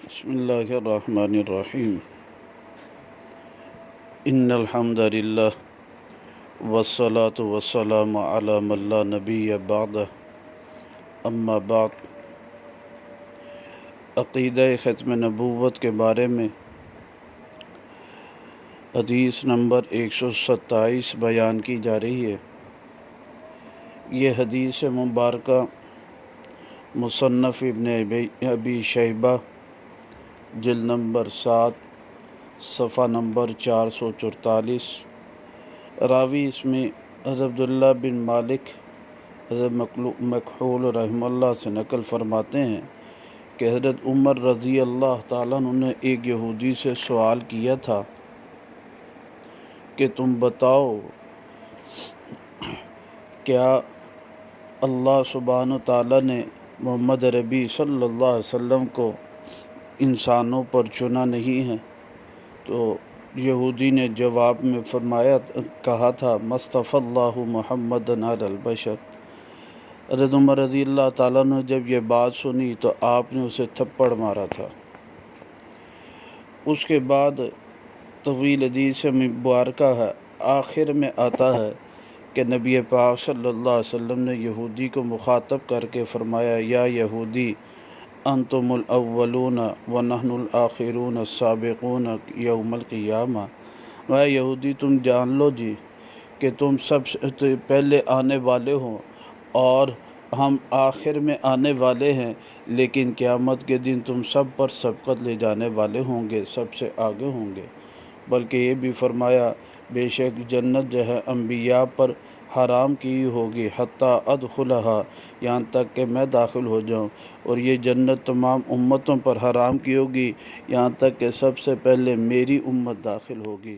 بسم اللہ الرحمن الرحیم ان الحمد للہ والصلاة والسلام علی من لا نبی بعد اما بعد عقیدہ ختم نبوت کے بارے میں حدیث نمبر 127 بیان کی جا رہی ہے۔ یہ حدیث مبارکہ مصنف ابن ابی شیبہ جلد نمبر 7 صفحہ نمبر 444، راوی اس میں حضرت عبداللہ بن مالک حضرت مکحول رحمہ اللہ سے نقل فرماتے ہیں کہ حضرت عمر رضی اللہ تعالیٰ عنہ نے ایک یہودی سے سوال کیا تھا کہ تم بتاؤ کیا اللہ سبحانہ تعالیٰ نے محمد عربی صلی اللہ علیہ وسلم کو انسانوں پر چنا نہیں ہے؟ تو یہودی نے جواب میں کہا تھا مصطفی اللہ محمد علی البشر۔ حضرت عمر رضی اللہ تعالیٰ نے جب یہ بات سنی تو آپ نے اسے تھپڑ مارا تھا۔ اس کے بعد طویل حدیث مبارکہ ہے، آخر میں آتا ہے کہ نبی پاک صلی اللہ علیہ وسلم نے یہودی کو مخاطب کر کے فرمایا، یا یہودی انتم الاولون ونحن الآخرون السابقون یوم القیامہ۔ میں یہودی تم جان لو جی کہ تم سب سے پہلے آنے والے ہو اور ہم آخر میں آنے والے ہیں، لیکن قیامت کے دن تم سب پر سبقت لے جانے والے ہوں گے، سب سے آگے ہوں گے۔ بلکہ یہ بھی فرمایا بے شک جنت جو ہے انبیاء پر حرام کی ہوگی حتیٰ ادخلہا، یہاں تک کہ میں داخل ہو جاؤں، اور یہ جنت تمام امتوں پر حرام کی ہوگی یہاں تک کہ سب سے پہلے میری امت داخل ہوگی۔